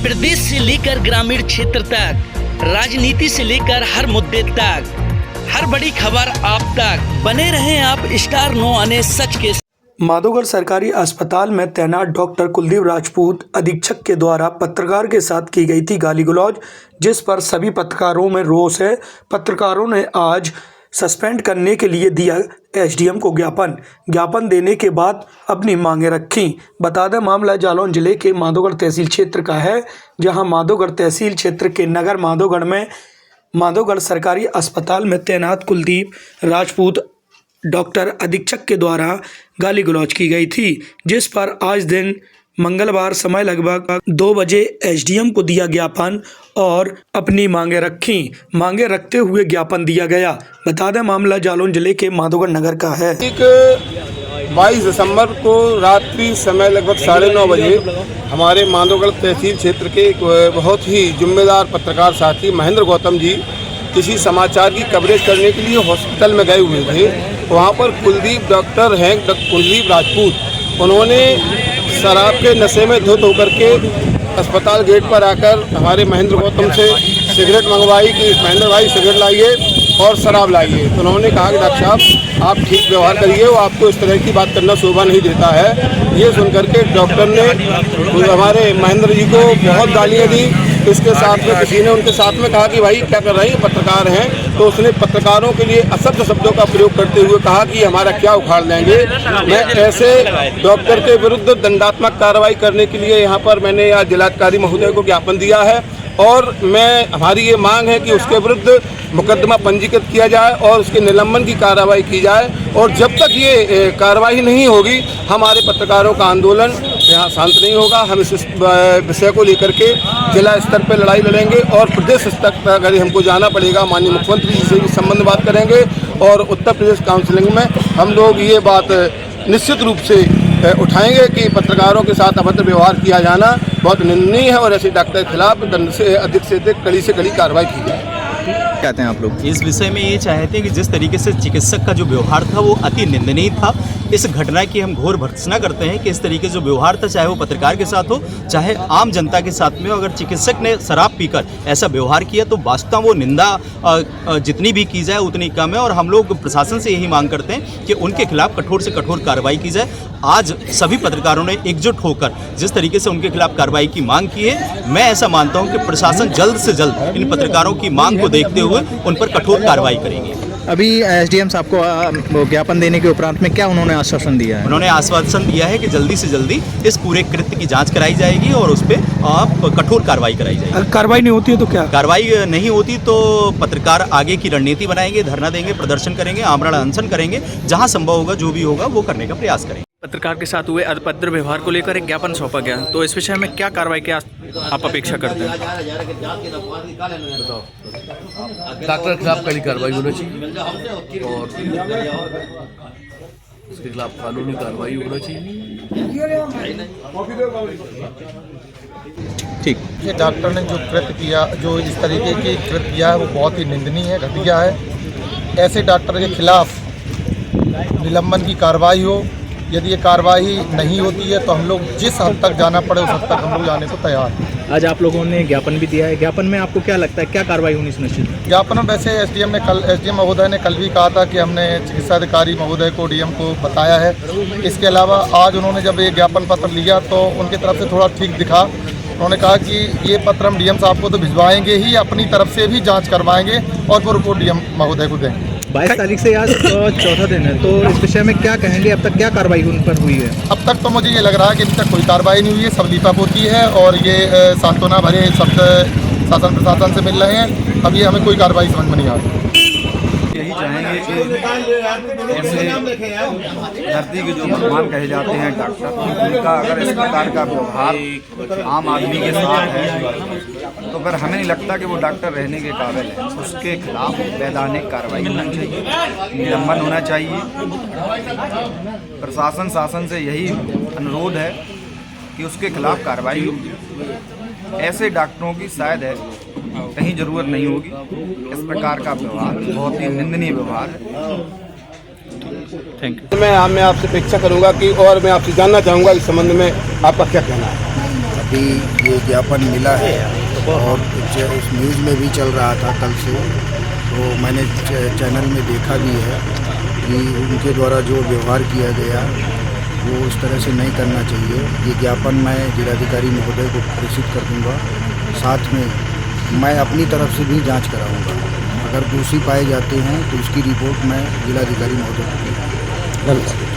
प्रदेश से लेकर ग्रामीण क्षेत्र तक, राजनीति से लेकर हर मुद्दे तक, हर बड़ी खबर आप तक। बने रहें आप स्टार 9 आने सच के। माधोगढ़ सरकारी अस्पताल में तैनात डॉक्टर कुलदीप राजपूत अधीक्षक के द्वारा पत्रकार के साथ की गई थी गाली गलौज, जिस पर सभी पत्रकारों में रोष है। पत्रकारों ने आज सस्पेंड करने के लिए दिया एसडीएम को ज्ञापन देने के बाद अपनी मांगें रखीं। बता दें मामला जालौन जिले के माधोगढ़ तहसील क्षेत्र का है, जहां माधोगढ़ तहसील क्षेत्र के नगर माधोगढ़ में माधोगढ़ सरकारी अस्पताल में तैनात कुलदीप राजपूत डॉक्टर अधीक्षक के द्वारा गाली गलौज की गई थी, जिस पर आज दिन मंगलवार समय लगभग 2 बजे एसडीएम को दिया ज्ञापन और अपनी मांगे रखते हुए ज्ञापन दिया गया। बता दें मामला जालौन जिले के माधोगढ़ नगर का है। 22 दिसंबर को रात्रि समय लगभग 9:30 बजे हमारे माधोगढ़ तहसील क्षेत्र के एक बहुत ही जिम्मेदार पत्रकार साथी महेंद्र गौतम जी किसी समाचार की कवरेज करने के लिए हॉस्पिटल में गए हुए थे। वहाँ पर कुलदीप डॉक्टर हैं कुलदीप राजपूत, उन्होंने शराब के नशे में धुत होकर के अस्पताल गेट पर आकर हमारे महेंद्र गौतम से सिगरेट मंगवाई कि महेंद्र भाई सिगरेट लाइए और शराब लाइए। तो उन्होंने कहा कि डॉक्टर साहब आप ठीक व्यवहार करिए, वो आपको इस तरह की बात करना शोभा नहीं देता है। ये सुनकर के डॉक्टर ने हमारे महेंद्र जी को बहुत गालियाँ दी। इसके साथ में किसी ने उनके साथ में कहा कि भाई क्या कर रहे हैं, पत्रकार हैं। तो उसने पत्रकारों के लिए असभ्य शब्दों का प्रयोग करते हुए कहा कि हमारा क्या उखाड़ लेंगे। मैं ऐसे डॉक्टर के विरुद्ध दंडात्मक कार्रवाई करने के लिए यहाँ पर मैंने आज जिलाधिकारी महोदय को ज्ञापन दिया है और हमारी ये मांग है कि उसके विरुद्ध मुकदमा पंजीकृत किया जाए और उसके निलंबन की कार्रवाई की जाए। और जब तक ये कार्रवाई नहीं होगी हमारे पत्रकारों का आंदोलन यहाँ शांत नहीं होगा। हम इस विषय को लेकर के जिला स्तर पर लड़ाई लड़ेंगे और प्रदेश स्तर तक अगर हमको जाना पड़ेगा माननीय मुख्यमंत्री जी से इस संबंध में बात करेंगे। और उत्तर प्रदेश काउंसिलिंग में हम लोग ये बात निश्चित रूप से उठाएंगे कि पत्रकारों के साथ अभद्र व्यवहार किया जाना बहुत निंदनीय है और ऐसे डॉक्टर के खिलाफ दंड से अधिक कड़ी से कड़ी कार्रवाई की जाए। कहते हैं आप लोग इस विषय में ये चाहते हैं कि जिस तरीके से चिकित्सक का जो व्यवहार था वो अति निंदनीय था। इस घटना की हम घोर भर्त्सना करते हैं कि इस तरीके जो व्यवहार था, चाहे वो पत्रकार के साथ हो चाहे आम जनता के साथ में हो, अगर चिकित्सक ने शराब पीकर ऐसा व्यवहार किया तो वास्तव वो निंदा जितनी भी की जाए उतनी कम है। और हम लोग प्रशासन से यही मांग करते हैं कि उनके खिलाफ कठोर से कठोर कार्रवाई की जाए। आज सभी पत्रकारों ने एकजुट होकर जिस तरीके से उनके खिलाफ कार्रवाई की मांग की है, मैं ऐसा मानता हूं कि प्रशासन जल्द से जल्द इन पत्रकारों की मांग को देखते हुए उन पर कठोर कार्रवाई करेंगे। अभी एसडीएम साहब को ज्ञापन देने के उपरांत में क्या उन्होंने आश्वासन दिया है? उन्होंने आश्वासन दिया है कि जल्दी से जल्दी इस पूरे कृत्य की जांच कराई जाएगी और उस पर कठोर कार्रवाई कराई जाएगी। अगर कार्रवाई नहीं होती है तो क्या? कार्रवाई नहीं होती तो पत्रकार आगे की रणनीति बनाएंगे, धरना देंगे, प्रदर्शन करेंगे, आमरण अनशन करेंगे। जहां संभव होगा जो भी होगा वो करने का प्रयास करेंगे। पत्रकार के साथ हुए अभद्र व्यवहार को लेकर एक ज्ञापन सौंपा गया, तो इस विषय में क्या कार्रवाई की आप अपेक्षा करते हैं? डॉक्टर के खिलाफ कड़ी कार्रवाई होनी चाहिए और उसके खिलाफ कानूनी कार्रवाई होना चाहिए। ठीक। ये डॉक्टर ने जो कृत्य किया, जो इस तरीके की कृत्य किया है वो बहुत ही निंदनीय है, घटिया है। ऐसे डॉक्टर के खिलाफ निलंबन की कार्रवाई हो। यदि ये कार्रवाई नहीं होती है तो हम लोग जिस हद तक जाना पड़े उस हद तक हम लोग जाने को तैयार हैं। आज आप लोगों ने ज्ञापन भी दिया है, ज्ञापन में आपको क्या लगता है क्या कार्रवाई होनी सुनिश्चित? ज्ञापन में वैसे एसडीएम महोदय ने कल भी कहा था कि हमने चिकित्सा अधिकारी महोदय को डीएम को बताया है। इसके अलावा आज उन्होंने जब ये ज्ञापन पत्र लिया तो उनकी तरफ से थोड़ा ठीक दिखा। उन्होंने कहा कि ये पत्र हम डीएम साहब को तो भिजवाएंगे ही, अपनी तरफ से भी जाँच करवाएंगे और वो रिपोर्ट डीएम महोदय को देंगे। 22 तारीख से आज चौथा दिन है, तो इस विषय में क्या कहेंगे? अब तक क्या कार्रवाई उन पर हुई है? अब तक तो मुझे ये लग रहा है कि अभी तक कोई कार्रवाई नहीं हुई है, सब लीपापोती है और ये सांत्वना भरे शब्द शासन प्रशासन से मिल रहे हैं। अभी हमें कोई कार्रवाई समझ में नहीं आ रही। यही चाहेंगे कि ऐसे धरती के जो भगवान कहे जाते हैं डॉक्टर, उनका अगर इस प्रकार का व्यवहार आम आदमी के साथ है तो फिर हमें नहीं लगता कि वो डॉक्टर रहने के काबिल है। उसके खिलाफ वैधानिक कार्रवाई होनी चाहिए, निलंबन होना चाहिए। प्रशासन शासन से यही अनुरोध है कि उसके खिलाफ कार्रवाई हो। ऐसे डॉक्टरों की शायद है कहीं ज़रूरत नहीं होगी। इस प्रकार का व्यवहार बहुत ही निंदनीय व्यवहार है। Thank you. मैं आपसे अपेक्षा करूंगा कि और मैं आपसे जानना चाहूँगा इस संबंध में आपका क्या कहना है? अभी ये ज्ञापन मिला है और इस न्यूज़ में भी चल रहा था कल से, तो मैंने चैनल में देखा भी है कि उनके द्वारा जो व्यवहार किया गया वो उस तरह से नहीं करना चाहिए। ये ज्ञापन मैं जिलाधिकारी महोदय को प्रेषित कर दूँगा। साथ में मैं अपनी तरफ से भी जांच कराऊँगा। अगर दोषी पाए जाते हैं तो उसकी रिपोर्ट मैं जिलाधिकारी महोदय को दूँगा।